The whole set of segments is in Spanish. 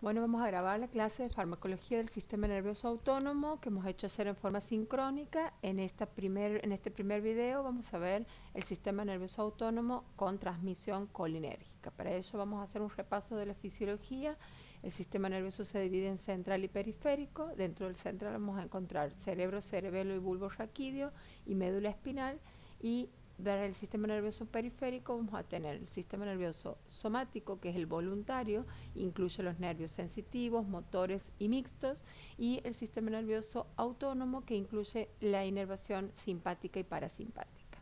Bueno, vamos a grabar la clase de farmacología del sistema nervioso autónomo que hemos hecho hacer en forma sincrónica. En este primer video vamos a ver el sistema nervioso autónomo con transmisión colinérgica. Para ello vamos a hacer un repaso de la fisiología. El sistema nervioso se divide en central y periférico. Dentro del central vamos a encontrar cerebro, cerebelo y bulbo raquídeo y médula espinal. Y ver el sistema nervioso periférico vamos a tener el sistema nervioso somático, que es el voluntario, incluye los nervios sensitivos, motores y mixtos, y el sistema nervioso autónomo, que incluye la inervación simpática y parasimpática.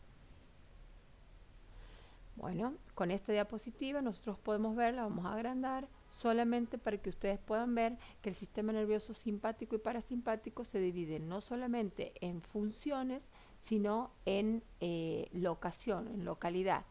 Bueno, con esta diapositiva nosotros podemos ver, la vamos a agrandar, solamente para que ustedes puedan ver que el sistema nervioso simpático y parasimpático se dividen no solamente en funciones, sino en locación, en localidad,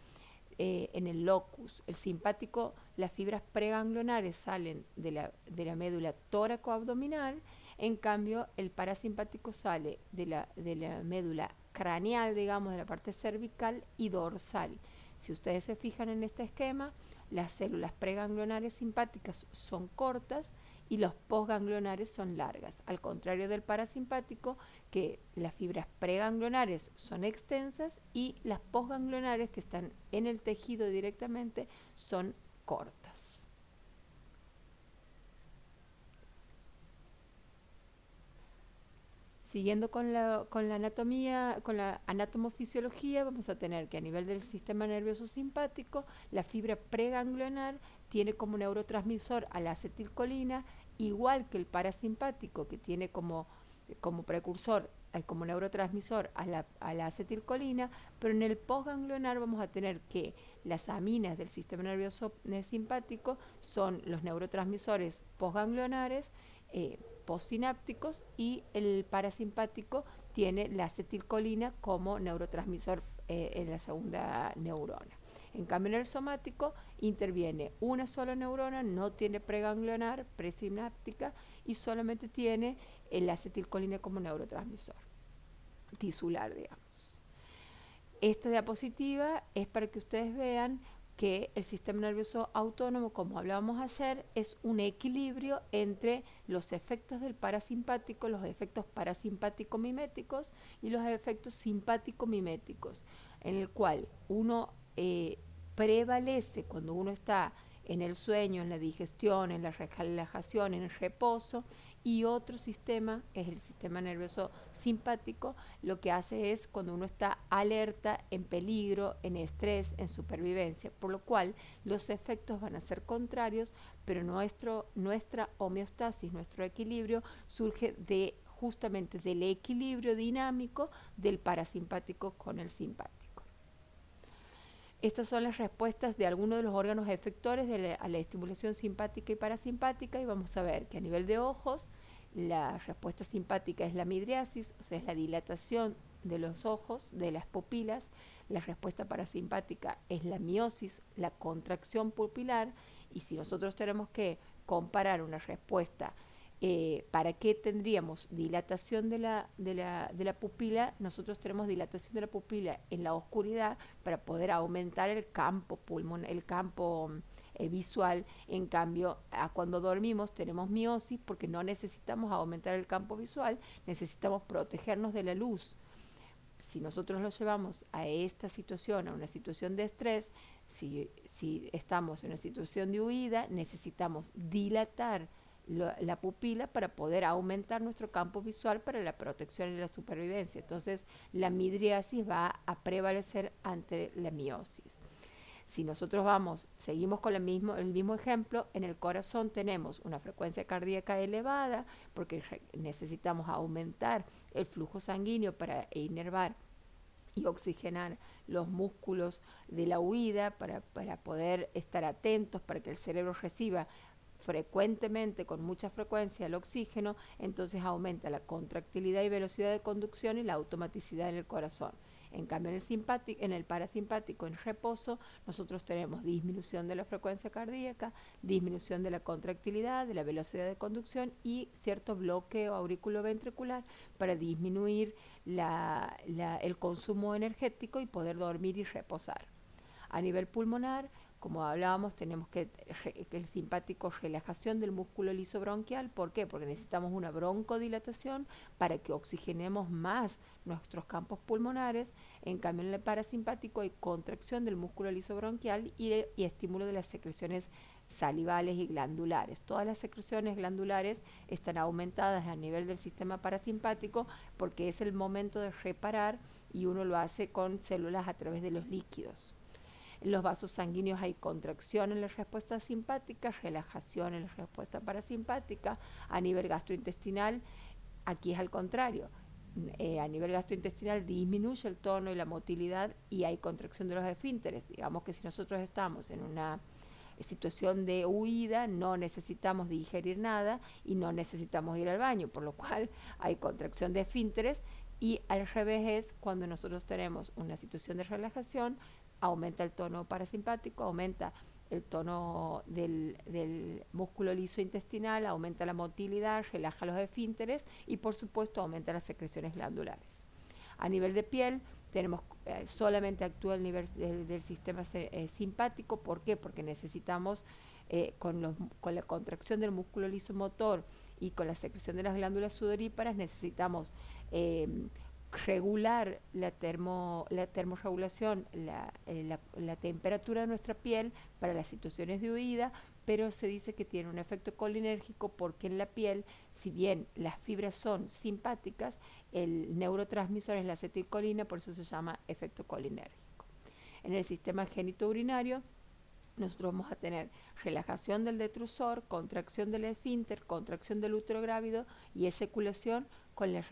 en el locus. El simpático, las fibras preganglionares salen de la médula tóraco-abdominal, en cambio el parasimpático sale de la médula craneal, digamos, de la parte cervical y dorsal. Si ustedes se fijan en este esquema, las células preganglionares simpáticas son cortas y los postganglionares son largas, al contrario del parasimpático, que las fibras preganglionares son extensas y las postganglionares, que están en el tejido directamente, son cortas. Siguiendo con la anatomía, con la anatomofisiología, vamos a tener que a nivel del sistema nervioso simpático, la fibra preganglionar tiene como neurotransmisor a la acetilcolina, igual que el parasimpático, que tiene como precursor, como neurotransmisor a la acetilcolina, pero en el postganglionar vamos a tener que las aminas del sistema nervioso simpático son los neurotransmisores postganglionares, postsinápticos, y el parasimpático tiene la acetilcolina como neurotransmisor en la segunda neurona. En cambio, en el somático interviene una sola neurona, no tiene preganglionar, presináptica, y solamente tiene la acetilcolina como neurotransmisor tisular, digamos. Esta diapositiva es para que ustedes vean que el sistema nervioso autónomo, como hablábamos ayer, es un equilibrio entre los efectos del parasimpático, los efectos parasimpático-miméticos y los efectos simpático-miméticos, en el cual uno prevalece cuando uno está en el sueño, en la digestión, en la relajación, en el reposo, y otro sistema es el sistema nervioso simpático. Lo que hace es cuando uno está alerta, en peligro, en estrés, en supervivencia, por lo cual los efectos van a ser contrarios, pero nuestra homeostasis, nuestro equilibrio surge justamente del equilibrio dinámico del parasimpático con el simpático. Estas son las respuestas de algunos de los órganos efectores a la estimulación simpática y parasimpática, y vamos a ver que a nivel de ojos la respuesta simpática es la midriasis, o sea, es la dilatación de los ojos, de las pupilas. La respuesta parasimpática es la miosis, la contracción pupilar, y si nosotros tenemos que comparar una respuesta, ¿para qué tendríamos dilatación de la pupila? Nosotros tenemos dilatación de la pupila en la oscuridad para poder aumentar el campo visual. En cambio, cuando dormimos tenemos miosis porque no necesitamos aumentar el campo visual, necesitamos protegernos de la luz. Si nosotros lo llevamos a esta situación, a una situación de estrés, si estamos en una situación de huida, necesitamos dilatar la pupila para poder aumentar nuestro campo visual para la protección y la supervivencia. Entonces, la midriasis va a prevalecer ante la miosis. Si nosotros seguimos con el mismo ejemplo, en el corazón tenemos una frecuencia cardíaca elevada porque necesitamos aumentar el flujo sanguíneo para inervar y oxigenar los músculos de la huida para poder estar atentos, para que el cerebro reciba frecuentemente, con mucha frecuencia, el oxígeno. Entonces aumenta la contractilidad y velocidad de conducción y la automaticidad en el corazón. En cambio, en el parasimpático, en reposo, nosotros tenemos disminución de la frecuencia cardíaca, disminución de la contractilidad, de la velocidad de conducción y cierto bloqueo auriculoventricular para disminuir el consumo energético y poder dormir y reposar. A nivel pulmonar, como hablábamos, tenemos que el simpático, relajación del músculo liso bronquial. ¿Por qué? Porque necesitamos una broncodilatación para que oxigenemos más nuestros campos pulmonares. En cambio, en el parasimpático hay contracción del músculo liso bronquial y estímulo de las secreciones salivales y glandulares. Todas las secreciones glandulares están aumentadas a nivel del sistema parasimpático porque es el momento de reparar y uno lo hace con células a través de los líquidos. En los vasos sanguíneos hay contracción en la respuesta simpática, relajación en la respuesta parasimpática. A nivel gastrointestinal, aquí es al contrario. A nivel gastrointestinal disminuye el tono y la motilidad y hay contracción de los esfínteres. Digamos que si nosotros estamos en una situación de huida, no necesitamos digerir nada y no necesitamos ir al baño, por lo cual hay contracción de esfínteres. Y al revés es cuando nosotros tenemos una situación de relajación, aumenta el tono parasimpático, aumenta el tono del músculo liso intestinal, aumenta la motilidad, relaja los esfínteres y por supuesto aumenta las secreciones glandulares. A nivel de piel tenemos solamente actúa el nivel del sistema simpático. ¿Por qué? Porque necesitamos con la contracción del músculo liso motor y con la secreción de las glándulas sudoríparas necesitamos regular la termorregulación, la temperatura de nuestra piel para las situaciones de huida, pero se dice que tiene un efecto colinérgico porque en la piel, si bien las fibras son simpáticas, el neurotransmisor es la acetilcolina, por eso se llama efecto colinérgico. En el sistema genitourinario, nosotros vamos a tener relajación del detrusor, contracción del esfínter, contracción del útero grávido y eyaculación con la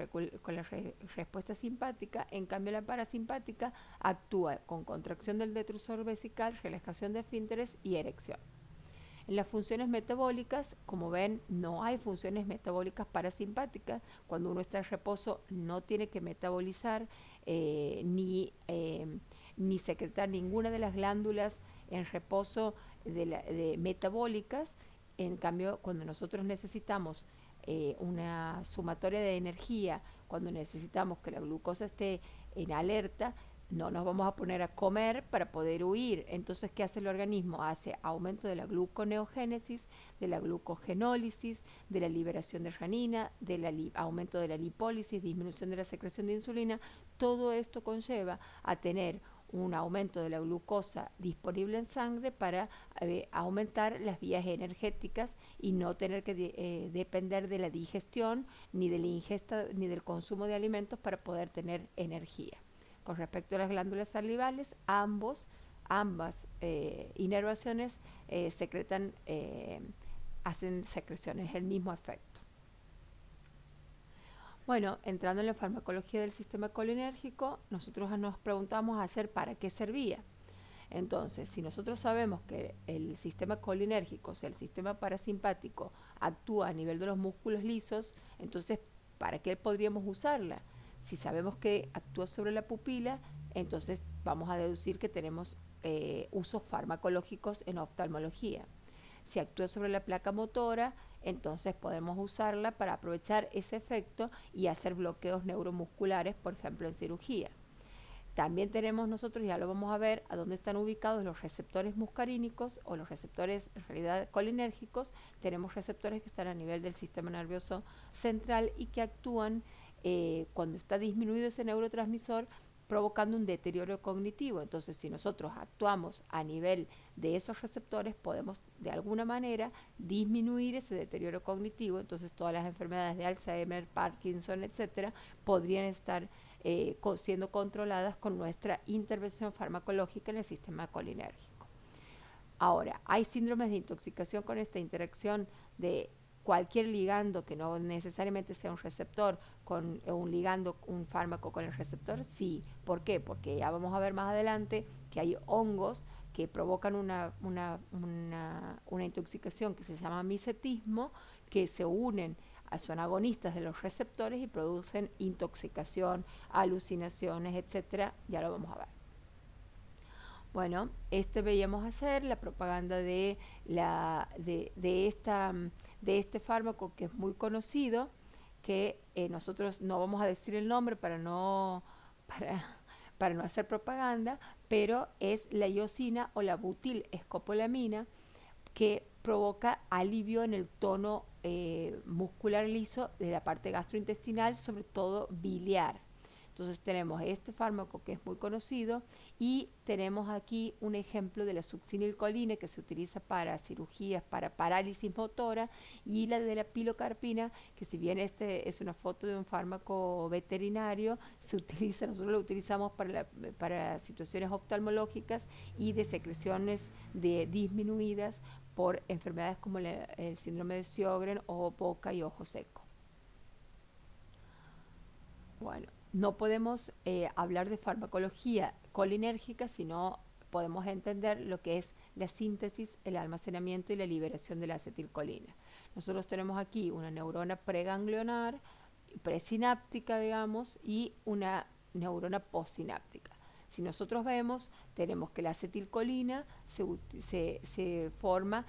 respuesta simpática. En cambio, la parasimpática actúa con contracción del detrusor vesical, relajación de esfínteres y erección. En las funciones metabólicas, como ven, no hay funciones metabólicas parasimpáticas. Cuando uno está en reposo no tiene que metabolizar ni secretar ninguna de las glándulas en reposo metabólicas. En cambio, cuando nosotros necesitamos una sumatoria de energía, cuando necesitamos que la glucosa esté en alerta, no nos vamos a poner a comer para poder huir. Entonces, ¿qué hace el organismo? Hace aumento de la gluconeogénesis, de la glucogenólisis, de la liberación de renina, aumento de la lipólisis, disminución de la secreción de insulina. Todo esto conlleva a tener un aumento de la glucosa disponible en sangre para aumentar las vías energéticas y no tener que depender de la digestión, ni de la ingesta, ni del consumo de alimentos para poder tener energía. Con respecto a las glándulas salivales, ambas inervaciones hacen secreciones, el mismo efecto. Bueno, entrando en la farmacología del sistema colinérgico, nosotros nos preguntamos ayer para qué servía. Entonces, si nosotros sabemos que el sistema colinérgico, o sea, el sistema parasimpático, actúa a nivel de los músculos lisos, entonces, ¿para qué podríamos usarla? Si sabemos que actúa sobre la pupila, entonces vamos a deducir que tenemos usos farmacológicos en oftalmología. Si actúa sobre la placa motora, entonces podemos usarla para aprovechar ese efecto y hacer bloqueos neuromusculares, por ejemplo, en cirugía. También tenemos nosotros, ya lo vamos a ver, a dónde están ubicados los receptores muscarínicos o los receptores en realidad colinérgicos. Tenemos receptores que están a nivel del sistema nervioso central y que actúan cuando está disminuido ese neurotransmisor, provocando un deterioro cognitivo. Entonces, si nosotros actuamos a nivel de esos receptores, podemos de alguna manera disminuir ese deterioro cognitivo. Entonces, todas las enfermedades de Alzheimer, Parkinson, etcétera, podrían estar siendo controladas con nuestra intervención farmacológica en el sistema colinérgico. Ahora, hay síndromes de intoxicación con esta interacción de cualquier ligando que no necesariamente sea un receptor con un ligando, un fármaco con el receptor, sí. ¿Por qué? Porque ya vamos a ver más adelante que hay hongos que provocan una intoxicación que se llama micetismo, que se unen, son agonistas de los receptores y producen intoxicación, alucinaciones, etcétera. Ya lo vamos a ver. Bueno, veíamos ayer la propaganda de este fármaco que es muy conocido, que nosotros no vamos a decir el nombre para para no hacer propaganda, pero es la iosina o la butilescopolamina, que provoca alivio en el tono muscular liso de la parte gastrointestinal, sobre todo biliar. Entonces tenemos este fármaco que es muy conocido y tenemos aquí un ejemplo de la succinilcolina que se utiliza para cirugías, para parálisis motora, y la de la pilocarpina, que si bien este es una foto de un fármaco veterinario, se utiliza, nosotros lo utilizamos para situaciones oftalmológicas y de secreciones disminuidas por enfermedades como el síndrome de Sjögren o boca y ojo seco. Bueno, no podemos hablar de farmacología colinérgica si no podemos entender lo que es la síntesis, el almacenamiento y la liberación de la acetilcolina. Nosotros tenemos aquí una neurona preganglionar, presináptica, digamos, y una neurona postsináptica. Si nosotros vemos, tenemos que la acetilcolina se forma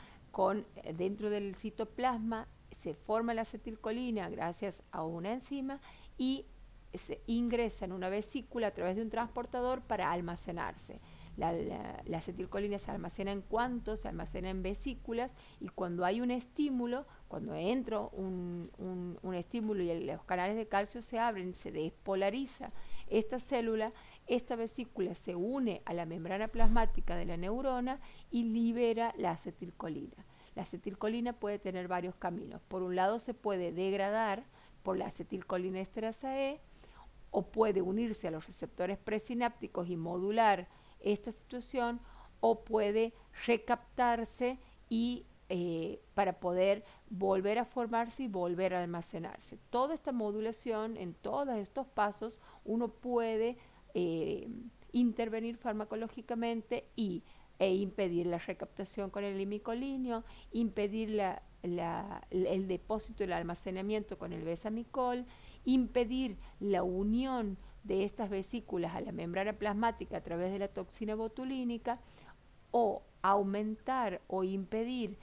dentro del citoplasma, se forma la acetilcolina gracias a una enzima y se ingresa en una vesícula a través de un transportador para almacenarse. La acetilcolina se almacena en cuanto se almacena en vesículas, y cuando hay un estímulo, cuando entra un estímulo y los canales de calcio se abren, se despolariza esta célula, esta vesícula se une a la membrana plasmática de la neurona y libera la acetilcolina. La acetilcolina puede tener varios caminos. Por un lado, se puede degradar por la acetilcolinesterasa E, o puede unirse a los receptores presinápticos y modular esta situación, o puede recaptarse y para poder volver a formarse y volver a almacenarse. Toda esta modulación, en todos estos pasos, uno puede intervenir farmacológicamente e impedir la recaptación con el imicolinio, impedir el depósito y el almacenamiento con el besamicol, impedir la unión de estas vesículas a la membrana plasmática a través de la toxina botulínica, o aumentar o impedir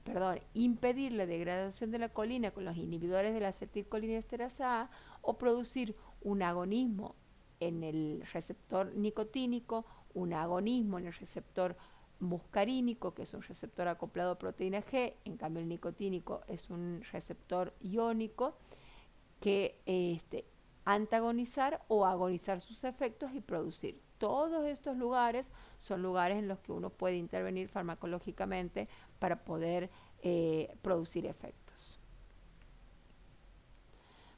la degradación de la colina con los inhibidores de la acetilcolinesterasa A, o producir un agonismo en el receptor nicotínico, un agonismo en el receptor muscarínico, que es un receptor acoplado a proteína G. En cambio el nicotínico es un receptor iónico, que antagonizar o agonizar sus efectos y producir. Todos estos lugares son lugares en los que uno puede intervenir farmacológicamente para poder producir efectos.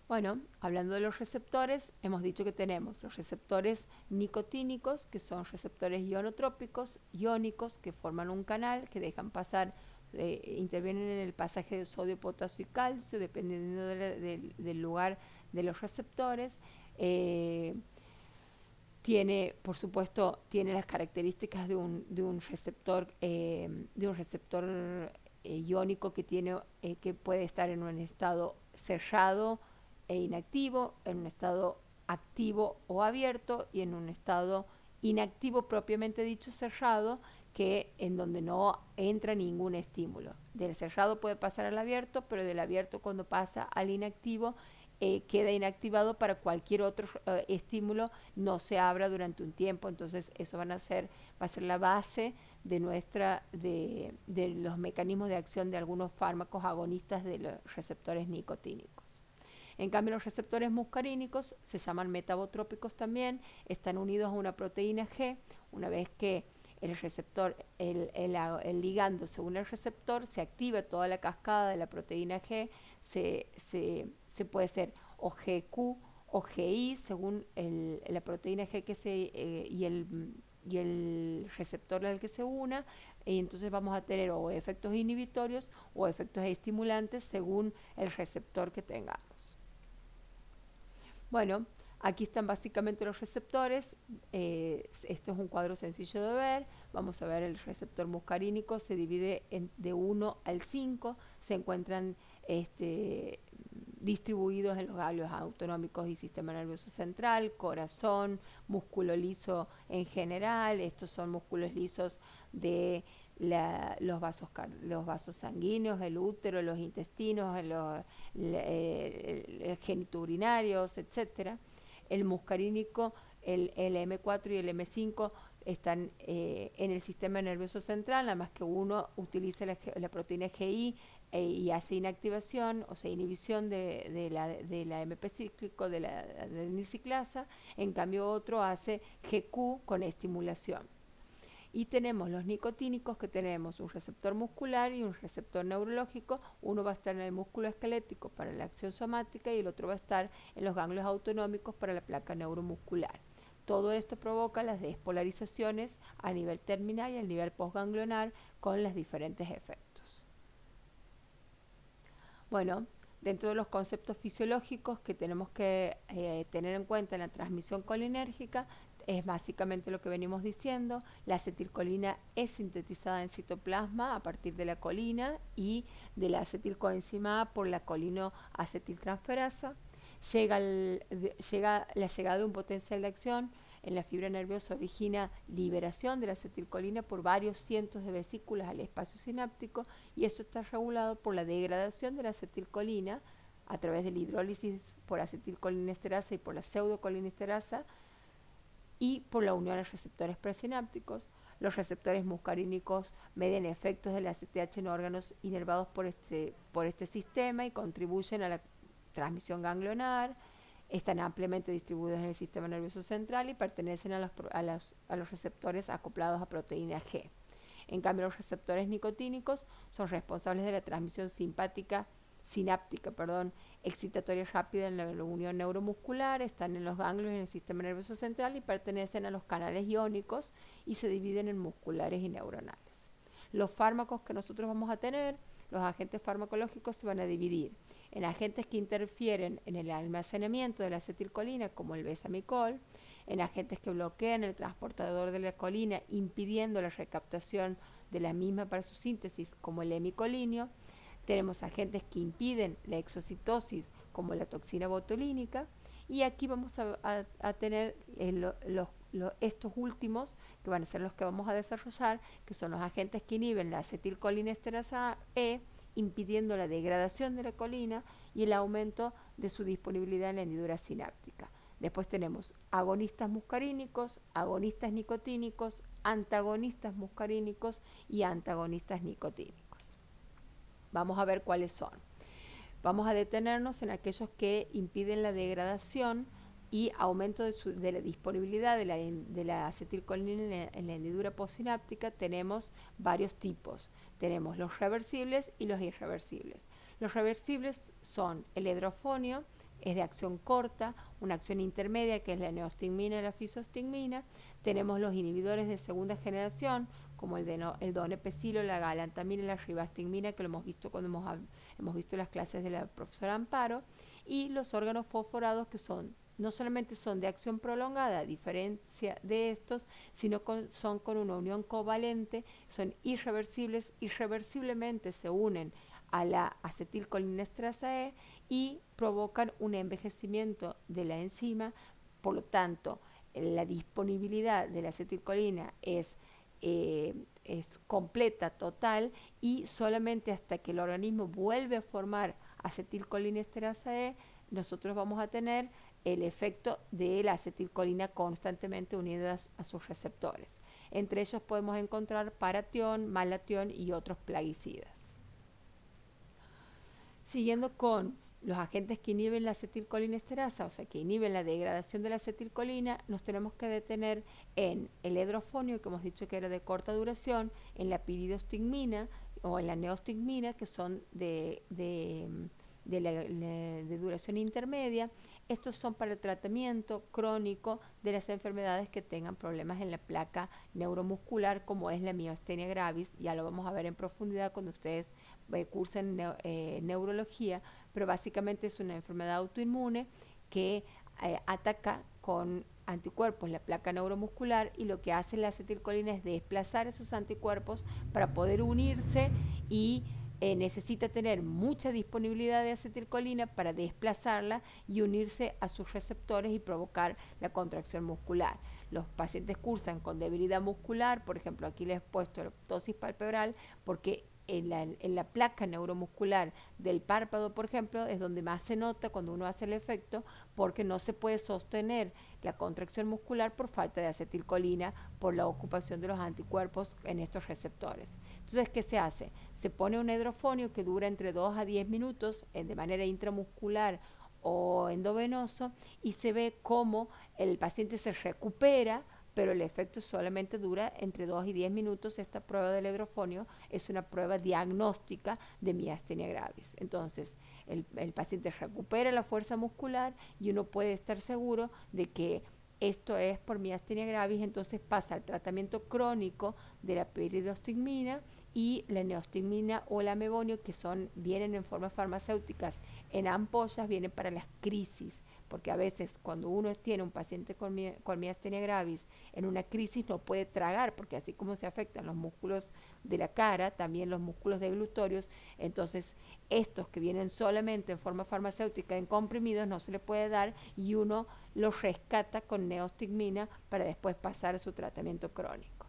Bueno, hablando de los receptores, hemos dicho que tenemos los receptores nicotínicos, que son receptores ionotrópicos, iónicos, que forman un canal, que dejan pasar, intervienen en el pasaje de sodio, potasio y calcio, dependiendo del lugar de los receptores. Por supuesto, tiene las características de un receptor iónico que puede estar en un estado cerrado e inactivo, en un estado activo o abierto, y en un estado inactivo propiamente dicho, cerrado, que en donde no entra ningún estímulo. Del cerrado puede pasar al abierto, pero del abierto, cuando pasa al inactivo, queda inactivado para cualquier otro estímulo, no se abra durante un tiempo. Entonces eso va a ser la base de los mecanismos de acción de algunos fármacos agonistas de los receptores nicotínicos. En cambio, los receptores muscarínicos se llaman metabotrópicos también, están unidos a una proteína G. Una vez que el ligando se une al receptor, se activa toda la cascada de la proteína G, se puede ser o GQ o GI, según la proteína G y el receptor al que se una, y entonces vamos a tener o efectos inhibitorios o efectos estimulantes según el receptor que tengamos. Bueno, aquí están básicamente los receptores. Esto es un cuadro sencillo de ver. Vamos a ver el receptor muscarínico, se divide de 1 al 5, se encuentran distribuidos en los ganglios autonómicos y sistema nervioso central, corazón, músculo liso en general. Estos son músculos lisos de los vasos sanguíneos, el útero, los intestinos, los genitourinarios, etc. El muscarínico el M4 y el M5 están en el sistema nervioso central, nada más que uno utiliza la proteína GI y hace inactivación, o sea, inhibición de la MP cíclico, de la adenosiclasa, en cambio otro hace GQ con estimulación. Y tenemos los nicotínicos, que tenemos un receptor muscular y un receptor neurológico. Uno va a estar en el músculo esquelético para la acción somática y el otro va a estar en los ganglios autonómicos para la placa neuromuscular. Todo esto provoca las despolarizaciones a nivel terminal y a nivel postganglionar con los diferentes efectos. Bueno, dentro de los conceptos fisiológicos que tenemos que tener en cuenta en la transmisión colinérgica, es básicamente lo que venimos diciendo. La acetilcolina es sintetizada en citoplasma a partir de la colina y de la acetilcoenzima por la colinoacetiltransferasa. La llegada de un potencial de acción en la fibra nerviosa origina liberación de la acetilcolina por varios cientos de vesículas al espacio sináptico, y eso está regulado por la degradación de la acetilcolina a través de la hidrólisis por acetilcolinesterasa y por la pseudocolinesterasa, y por la unión a receptores presinápticos. Los receptores muscarínicos median efectos del ACTH en órganos inervados por este sistema y contribuyen a la transmisión ganglionar. Están ampliamente distribuidos en el sistema nervioso central y pertenecen a los receptores acoplados a proteína G. En cambio, los receptores nicotínicos son responsables de la transmisión sináptica, excitatoria rápida en la unión neuromuscular, están en los ganglios en el sistema nervioso central y pertenecen a los canales iónicos y se dividen en musculares y neuronales. Los fármacos que nosotros vamos a tener, los agentes farmacológicos, se van a dividir en agentes que interfieren en el almacenamiento de la acetilcolina, como el besamicol, en agentes que bloquean el transportador de la colina, impidiendo la recaptación de la misma para su síntesis, como el hemicolinio. Tenemos agentes que impiden la exocitosis, como la toxina botulínica, y aquí vamos a tener estos últimos, que van a ser los que vamos a desarrollar, que son los agentes que inhiben la acetilcolinesterasa E, impidiendo la degradación de la colina y el aumento de su disponibilidad en la hendidura sináptica. Después tenemos agonistas muscarínicos, agonistas nicotínicos, antagonistas muscarínicos y antagonistas nicotínicos. Vamos a ver cuáles son. Vamos a detenernos en aquellos que impiden la degradación y aumento de la disponibilidad de la acetilcolina en la hendidura postsináptica. Tenemos varios tipos. Tenemos los reversibles y los irreversibles. Los reversibles son el edrofonio, es de acción corta, una acción intermedia que es la neostigmina y la fisostigmina. Tenemos los inhibidores de segunda generación, como el donepezilo, la galantamina y la ribastigmina, que lo hemos visto cuando hemos visto las clases de la profesora Amparo, y los órganos fosforados, que no solamente son de acción prolongada, a diferencia de estos, sino son con una unión covalente, son irreversibles, irreversiblemente se unen a la acetilcolinesterasa E y provocan un envejecimiento de la enzima. Por lo tanto, la disponibilidad de la acetilcolina es completa, total, y solamente hasta que el organismo vuelve a formar acetilcolinesterasa E, nosotros vamos a tener el efecto de la acetilcolina constantemente unida a sus receptores. Entre ellos podemos encontrar paratión, malatión y otros plaguicidas. Siguiendo con los agentes que inhiben la acetilcolinesterasa, o sea, que inhiben la degradación de la acetilcolina, nos tenemos que detener en el edrofonio, que hemos dicho que era de corta duración, en la piridostigmina o en la neostigmina, que son de duración intermedia. Estos son para el tratamiento crónico de las enfermedades que tengan problemas en la placa neuromuscular, como es la miastenia gravis. Ya lo vamos a ver en profundidad cuando ustedes cursen neurología, pero básicamente es una enfermedad autoinmune que ataca con anticuerpos la placa neuromuscular, y lo que hace la acetilcolina es desplazar esos anticuerpos para poder unirse, y necesita tener mucha disponibilidad de acetilcolina para desplazarla y unirse a sus receptores y provocar la contracción muscular. Los pacientes cursan con debilidad muscular, por ejemplo, aquí les he puesto la ptosis palpebral, porque en la placa neuromuscular del párpado, por ejemplo, es donde más se nota cuando uno hace el efecto, porque no se puede sostener la contracción muscular por falta de acetilcolina, por la ocupación de los anticuerpos en estos receptores. Entonces, ¿qué se hace? Se pone un hidrofonio que dura entre 2 a 10 minutos de manera intramuscular o endovenoso, y se ve cómo el paciente se recupera, pero el efecto solamente dura entre 2 y 10 minutos. Esta prueba del hidrofonio es una prueba diagnóstica de miastenia gravis. Entonces, el paciente recupera la fuerza muscular y uno puede estar seguro de que esto es por miastenia gravis. Entonces pasa al tratamiento crónico de la piridostigmina y la neostigmina o la mebonio, que vienen en formas farmacéuticas en ampollas, vienen para las crisis, porque a veces cuando uno tiene un paciente con miastenia gravis en una crisis no puede tragar, porque así como se afectan los músculos de la cara, también los músculos deglutorios. Entonces estos que vienen solamente en forma farmacéutica en comprimidos no se le puede dar, y uno los rescata con neostigmina para después pasar a su tratamiento crónico.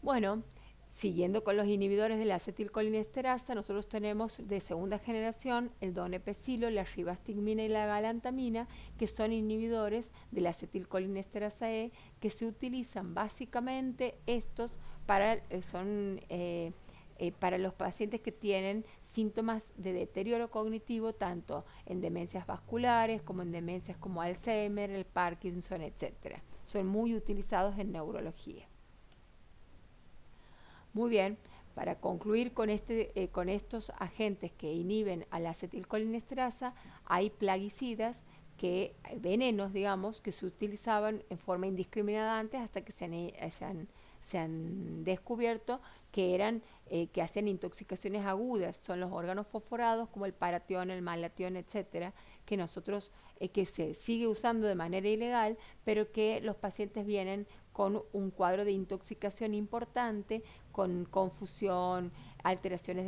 Bueno, siguiendo con los inhibidores de la acetilcolinesterasa, nosotros tenemos de segunda generación el donepezilo, la ribastigmina y la galantamina, que son inhibidores de la acetilcolinesterasa E, que se utilizan básicamente estos para, para los pacientes que tienen síntomas de deterioro cognitivo, tanto en demencias vasculares como en demencias como Alzheimer, el Parkinson, etc. Son muy utilizados en neurología. Muy bien, para concluir con estos agentes que inhiben a la acetilcolinesterasa, hay plaguicidas, venenos, digamos, que se utilizaban en forma indiscriminada antes, hasta que se han descubierto que hacían intoxicaciones agudas. Son los órganos fosforados como el paratión, el malatión, etcétera, que se sigue usando de manera ilegal, pero que los pacientes vienen con un cuadro de intoxicación importante, con confusión, alteraciones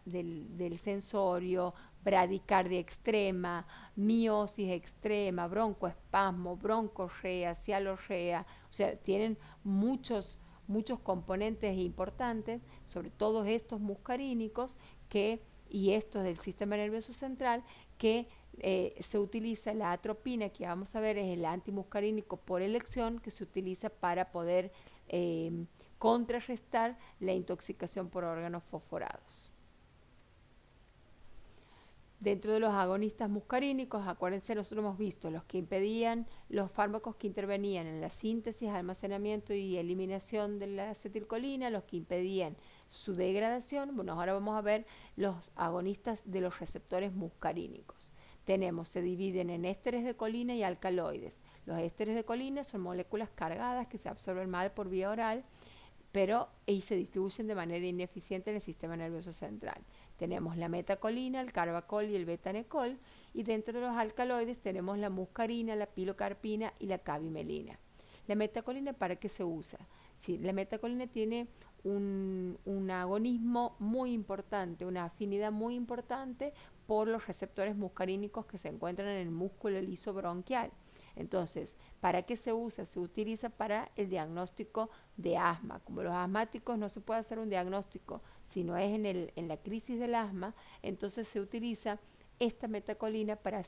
del sensorio, bradicardia extrema, miosis extrema, broncoespasmo, broncorrea, cialorrea. O sea, tienen muchos componentes importantes, sobre todo estos muscarínicos y estos del sistema nervioso central, que se utiliza la atropina, que vamos a ver es el antimuscarínico por elección, que se utiliza para poder contrarrestar la intoxicación por órganos fosforados. Dentro de los agonistas muscarínicos, acuérdense, nosotros hemos visto los que impedían, los fármacos que intervenían en la síntesis, almacenamiento y eliminación de la acetilcolina, los que impedían su degradación. Bueno, ahora vamos a ver los agonistas de los receptores muscarínicos. Se dividen en ésteres de colina y alcaloides. Los ésteres de colina son moléculas cargadas que se absorben mal por vía oral, y se distribuyen de manera ineficiente en el sistema nervioso central. Tenemos la metacolina, el carbacol y el betanecol, y dentro de los alcaloides tenemos la muscarina, la pilocarpina y la cabimelina. La metacolina, ¿para qué se usa? Sí, la metacolina tiene un agonismo muy importante, una afinidad muy importante por los receptores muscarínicos que se encuentran en el músculo liso bronquial. Entonces, ¿para qué se usa? Se utiliza para el diagnóstico de asma. Como los asmáticos no se puede hacer un diagnóstico si no es en la crisis del asma, entonces se utiliza esta metacolina para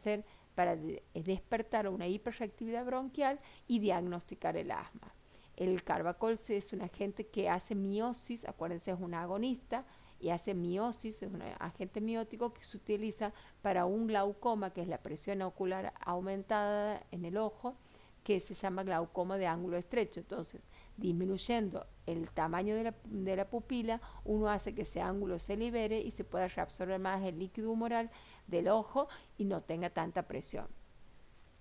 despertar una hiperreactividad bronquial y diagnosticar el asma. El carbacol es un agente que hace miosis, acuérdense, es un agonista, y hace miosis, es un agente miótico que se utiliza para un glaucoma, que es la presión ocular aumentada en el ojo, que se llama glaucoma de ángulo estrecho. Entonces, disminuyendo el tamaño de la pupila, uno hace que ese ángulo se libere y se pueda reabsorber más el líquido humoral del ojo y no tenga tanta presión.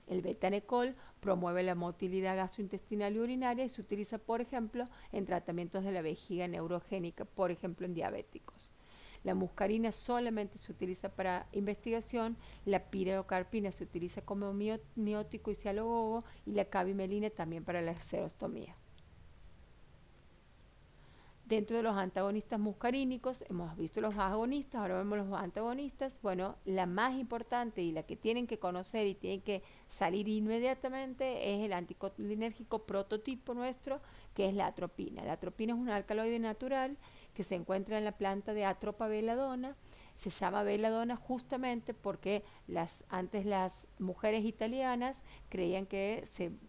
El betanecol promueve la motilidad gastrointestinal y urinaria y se utiliza, por ejemplo, en tratamientos de la vejiga neurogénica, por ejemplo, en diabéticos. La muscarina solamente se utiliza para investigación, la pirocarpina se utiliza como miótico y cialogogo, y la cabimelina también para la xerostomía. Dentro de los antagonistas muscarínicos, hemos visto los agonistas, ahora vemos los antagonistas. Bueno, la más importante y la que tienen que conocer y tienen que salir inmediatamente es el anticolinérgico prototipo nuestro, que es la atropina. La atropina es un alcaloide natural que se encuentra en la planta de Atropa belladonna. Se llama belladonna justamente porque antes las mujeres italianas creían que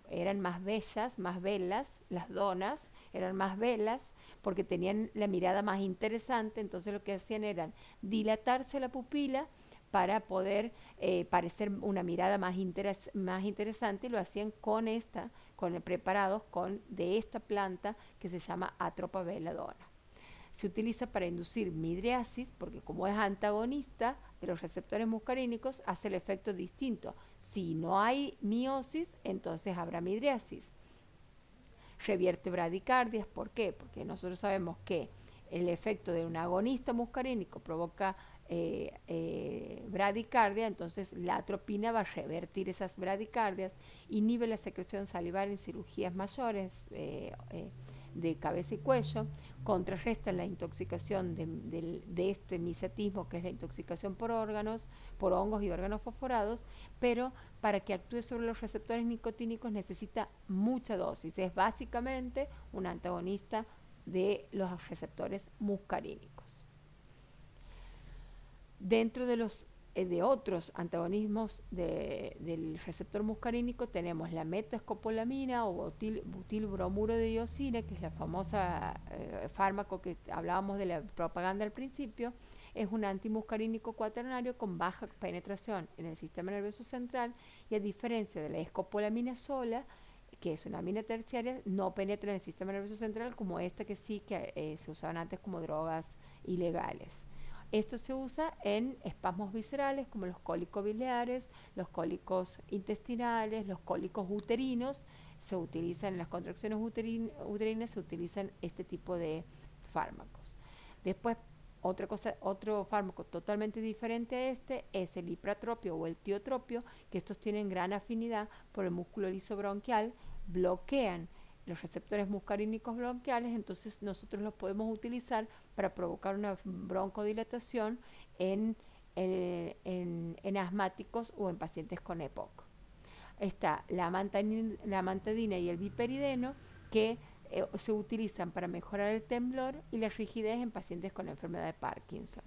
eran más bellas, más belas, las donas eran más belas porque tenían la mirada más interesante, entonces lo que hacían era dilatarse la pupila para poder parecer una mirada más interesante, y lo hacían preparados de esta planta que se llama Atropa belladonna. Se utiliza para inducir midriasis porque como es antagonista de los receptores muscarínicos hace el efecto distinto. Si no hay miosis, entonces habrá midriasis. Revierte bradicardias, ¿por qué? Porque nosotros sabemos que el efecto de un agonista muscarínico provoca bradicardia, entonces la atropina va a revertir esas bradicardias, inhibe la secreción salivar en cirugías mayores de cabeza y cuello, contrarresta la intoxicación de este misetismo, que es la intoxicación por hongos y órganos fosforados, pero para que actúe sobre los receptores nicotínicos necesita mucha dosis. Es básicamente un antagonista de los receptores muscarínicos. Dentro de otros antagonismos del receptor muscarínico tenemos la metoescopolamina o butilbromuro de diosina, que es la famosa fármaco que hablábamos de la propaganda al principio. Es un antimuscarínico cuaternario con baja penetración en el sistema nervioso central y, a diferencia de la escopolamina sola, que es una amina terciaria, no penetra en el sistema nervioso central como esta que sí que se usaban antes como drogas ilegales. Esto se usa en espasmos viscerales como los cólicos biliares, los cólicos intestinales, los cólicos uterinos. Se utilizan en las contracciones uterinas, se utilizan este tipo de fármacos. Después, otro fármaco totalmente diferente a este es el ipratropio o el tiotropio, que estos tienen gran afinidad por el músculo liso bronquial, bloquean los receptores muscarínicos bronquiales, entonces nosotros los podemos utilizar para provocar una broncodilatación en asmáticos o en pacientes con EPOC. Está la amantadina y el biperideno, que se utilizan para mejorar el temblor y la rigidez en pacientes con enfermedad de Parkinson.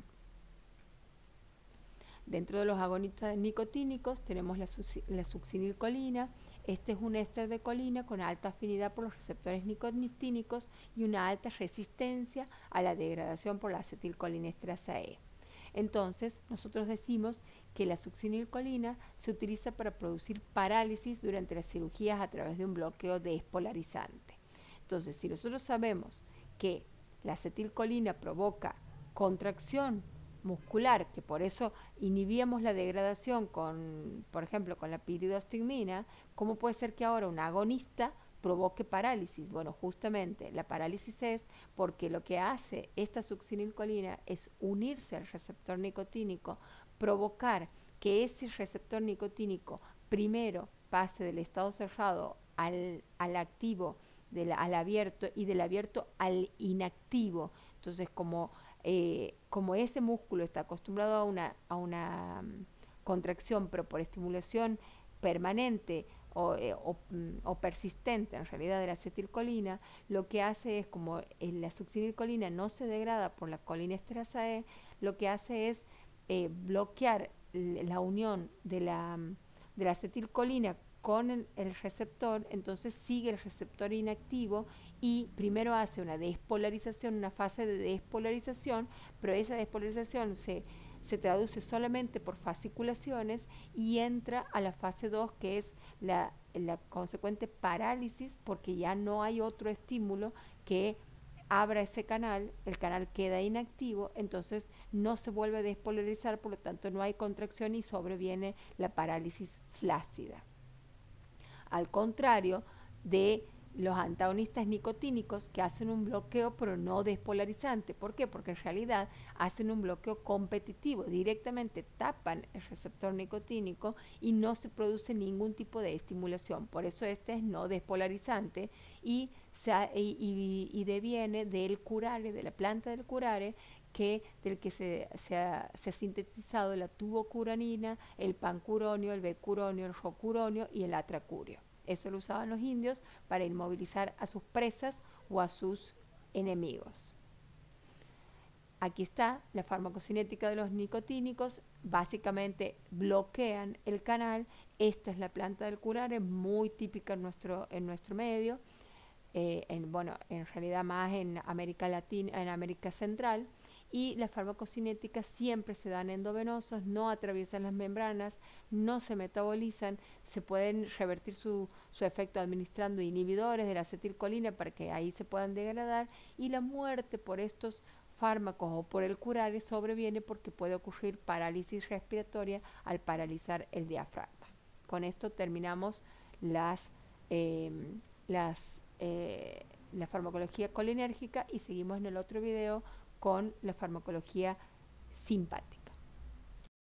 Dentro de los agonistas nicotínicos tenemos la succinilcolina. Este es un éster de colina con alta afinidad por los receptores nicotínicos y una alta resistencia a la degradación por la acetilcolinesterasa E. Entonces, nosotros decimos que la succinilcolina se utiliza para producir parálisis durante las cirugías a través de un bloqueo despolarizante. Entonces, si nosotros sabemos que la acetilcolina provoca contracción muscular, que por eso inhibíamos la degradación por ejemplo, con la piridostigmina, ¿cómo puede ser que ahora un agonista provoque parálisis? Bueno, justamente la parálisis es porque lo que hace esta succinilcolina es unirse al receptor nicotínico, provocar que ese receptor nicotínico primero pase del estado cerrado al activo, al abierto, y del abierto al inactivo. Entonces, como ese músculo está acostumbrado a una contracción, pero por estimulación permanente o persistente en realidad de la acetilcolina, lo que hace es, como la succinilcolina no se degrada por la colinesterasa E, lo que hace es bloquear la unión de la acetilcolina con el receptor. Entonces sigue el receptor inactivo y primero hace una despolarización, una fase de despolarización, pero esa despolarización se traduce solamente por fasciculaciones y entra a la fase 2, que es la consecuente parálisis, porque ya no hay otro estímulo que abra ese canal, el canal queda inactivo, entonces no se vuelve a despolarizar, por lo tanto no hay contracción y sobreviene la parálisis flácida. Al contrario de los antagonistas nicotínicos, que hacen un bloqueo pero no despolarizante. ¿Por qué? Porque en realidad hacen un bloqueo competitivo, directamente tapan el receptor nicotínico y no se produce ningún tipo de estimulación. Por eso este es no despolarizante y deviene del curare, de la planta del curare, del que se ha sintetizado la tubocuranina, el pancuronio, el becuronio, el rocuronio y el atracurio. Eso lo usaban los indios para inmovilizar a sus presas o a sus enemigos. aquí está la farmacocinética de los nicotínicos, básicamente bloquean el canal. Esta es la planta del curare, muy típica en nuestro medio, bueno, en realidad más en América Latina, en América Central. Y las farmacocinéticas siempre se dan endovenosos, no atraviesan las membranas, no se metabolizan, se pueden revertir su efecto administrando inhibidores de la acetilcolina para que ahí se puedan degradar, y la muerte por estos fármacos o por el curare sobreviene porque puede ocurrir parálisis respiratoria al paralizar el diafragma. Con esto terminamos las, eh, las, la farmacología colinérgica y seguimos en el otro video con la farmacología simpática.